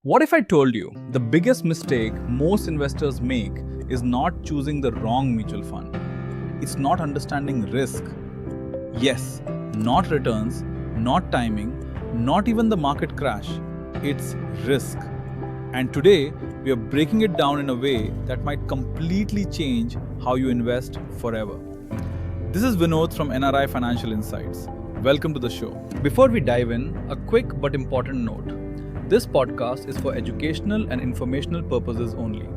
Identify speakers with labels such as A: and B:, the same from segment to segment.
A: What if I told you the biggest mistake most investors make is not choosing the wrong mutual fund? It's not understanding risk. Yes, not returns, not timing, not even the market crash. It's risk. And today, we are breaking it down in a way that might completely change how you invest forever. This is Vinod from NRI Financial Insights. Welcome to the show. Before we dive in, a quick but important note. This podcast is for educational and informational purposes only.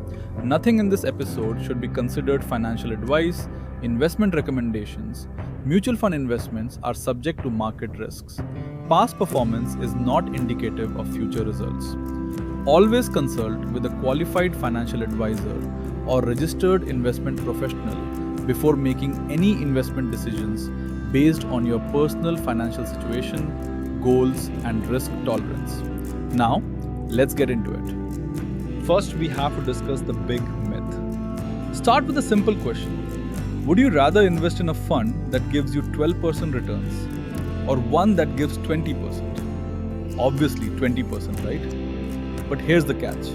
A: Nothing in this episode should be considered financial advice, investment recommendations. Mutual fund investments are subject to market risks. Past performance is not indicative of future results. Always consult with a qualified financial advisor or registered investment professional before making any investment decisions based on your personal financial situation, goals, and risk tolerance. Now, let's get into it. First, we have to discuss the big myth. Start with a simple question. Would you rather invest in a fund that gives you 12% returns or one that gives 20%? Obviously 20%, right? But here's the catch.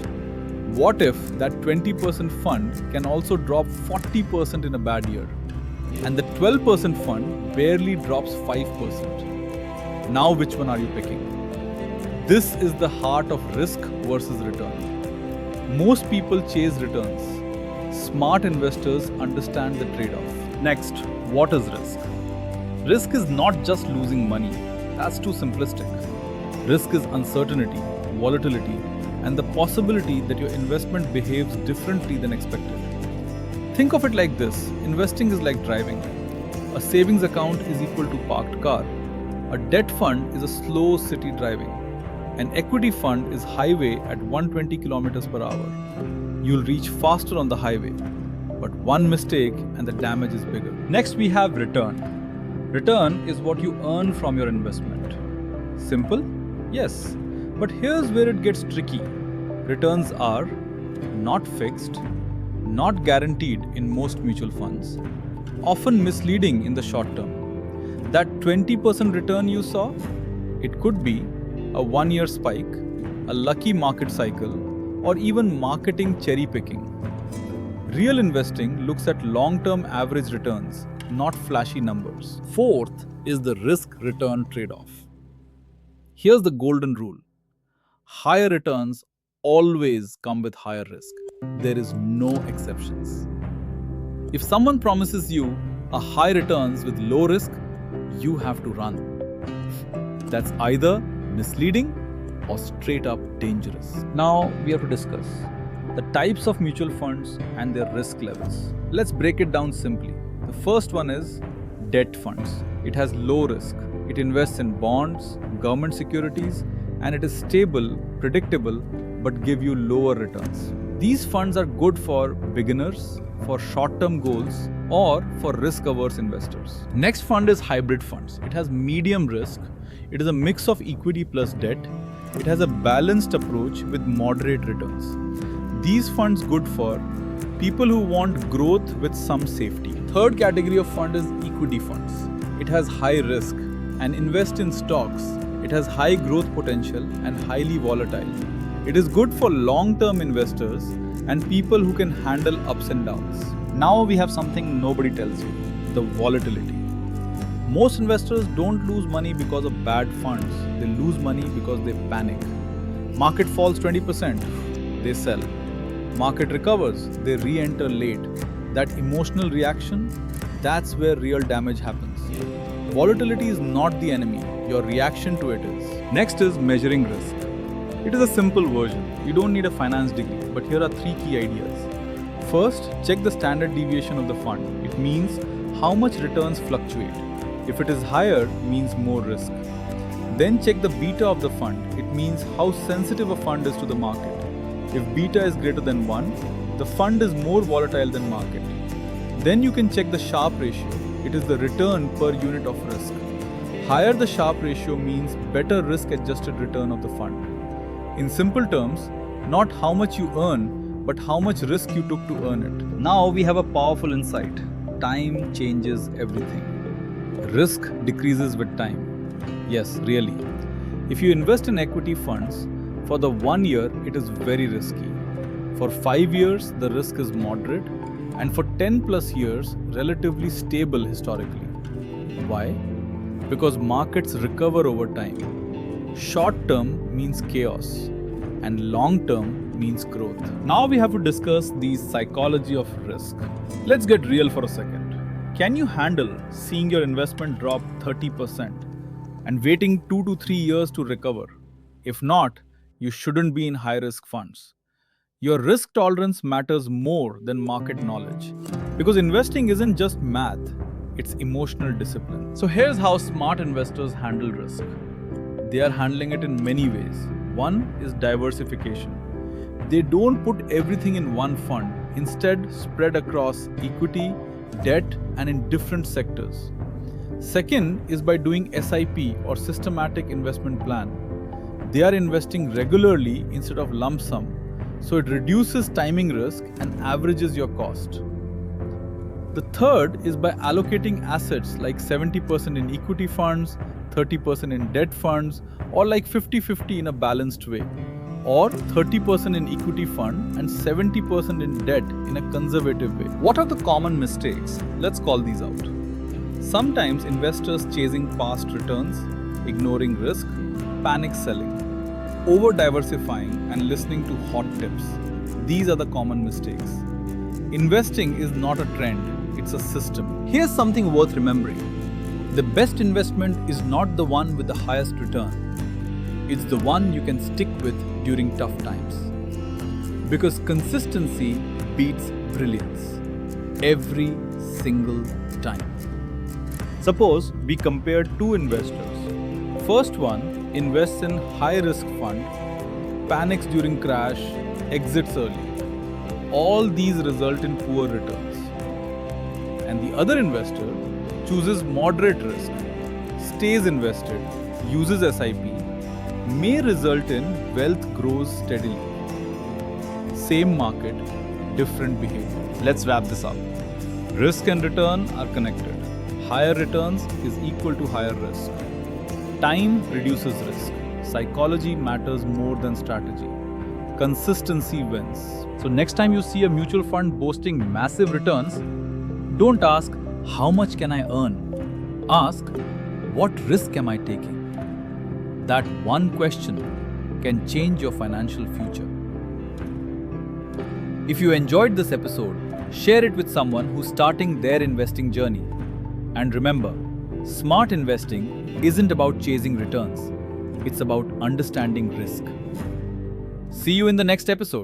A: What if that 20% fund can also drop 40% in a bad year and the 12% fund barely drops 5%? Now which one are you picking? This is the heart of risk versus return. Most people chase returns. Smart investors understand the trade-off. Next, what is risk? Risk is not just losing money. That's too simplistic. Risk is uncertainty, volatility, and the possibility that your investment behaves differently than expected. Think of it like this. Investing is like driving. A savings account is equal to parked car. A debt fund is a slow city driving. An equity fund is highway at 120 kilometers per hour. You'll reach faster on the highway, but one mistake and the damage is bigger. Next, we have return. Return is what you earn from your investment. Simple? Yes. But here's where it gets tricky. Returns are not fixed, not guaranteed in most mutual funds, often misleading in the short term. That 20% return you saw, it could be a one-year spike, a lucky market cycle, or even marketing cherry picking. Real investing looks at long-term average returns, not flashy numbers. Fourth is the risk-return trade-off. Here's the golden rule. Higher returns always come with higher risk. There is no exceptions. If someone promises you a high returns with low risk, you have to run. That's either misleading or straight up dangerous. Now we have to discuss the types of mutual funds and their risk levels. Let's break it down simply. The first one is debt funds. It has low risk. It invests in bonds, government securities, and it is stable, predictable, but give you lower returns. These funds are good for beginners, for short-term goals, or for risk-averse investors. Next fund is hybrid funds. It has medium risk. It is a mix of equity plus debt. It has a balanced approach with moderate returns. These funds good for people who want growth with some safety. Third category of fund is equity funds. It has high risk and invest in stocks. It has high growth potential and highly volatile. It is good for long-term investors and people who can handle ups and downs. Now we have something nobody tells you, the volatility. Most investors don't lose money because of bad funds. They lose money because they panic. Market falls 20%, they sell. Market recovers, they re-enter late. That emotional reaction, that's where real damage happens. Volatility is not the enemy, your reaction to it is. Next is measuring risk. It is a simple version. You don't need a finance degree, but here are 3 key ideas. First, check the standard deviation of the fund. It means how much returns fluctuate. If it is higher, means more risk. Then check the beta of the fund. It means how sensitive a fund is to the market. If beta is greater than 1, the fund is more volatile than market. Then you can check the Sharpe ratio. It is the return per unit of risk. Higher the Sharpe ratio means better risk-adjusted return of the fund. In simple terms, not how much you earn, but how much risk you took to earn it. Now we have a powerful insight. Time changes everything. Risk decreases with time. Yes, really. If you invest in equity funds, For the 1 year, it is very risky. For 5 years, the risk is moderate, and for 10 plus years, relatively stable historically. Why? Because markets recover over time. Short term means chaos, and long term means growth. Now we have to discuss the psychology of risk. Let's get real for a second. Can you handle seeing your investment drop 30% and waiting 2 to 3 years to recover? If not, you shouldn't be in high risk funds. Your risk tolerance matters more than market knowledge, because investing isn't just math, it's emotional discipline. So here's how smart investors handle risk. They are handling it in many ways. One is diversification. They don't put everything in one fund, instead spread across equity, debt, and in different sectors. Second is by doing SIP or systematic investment plan. They are investing regularly instead of lump sum, so it reduces timing risk and averages your cost. The third is by allocating assets like 70% in equity funds, 30% in debt funds, or like 50-50 in a balanced way, or 30% in equity fund and 70% in debt in a conservative way. What are the common mistakes? Let's call these out. Sometimes investors chasing past returns, ignoring risk, panic selling, over diversifying and listening to hot tips. These are the common mistakes. Investing is not a trend, it's a system. Here's something worth remembering. The best investment is not the one with the highest return. It's the one you can stick with during tough times. Because consistency beats brilliance. Every single time. Suppose we compare two investors. First one invests in high-risk fund, panics during crash, exits early. All these result in poor returns. And the other investor chooses moderate risk, stays invested, uses SIP, may result in wealth grows steadily. Same market, different behavior. Let's wrap this up. Risk and return are connected. Higher returns is equal to higher risk. Time reduces risk. Psychology matters more than strategy. Consistency wins. So next time you see a mutual fund boasting massive returns, don't ask, how much can I earn? Ask, what risk am I taking? That one question can change your financial future. If you enjoyed this episode, share it with someone who's starting their investing journey. And remember, smart investing isn't about chasing returns. It's about understanding risk. See you in the next episode.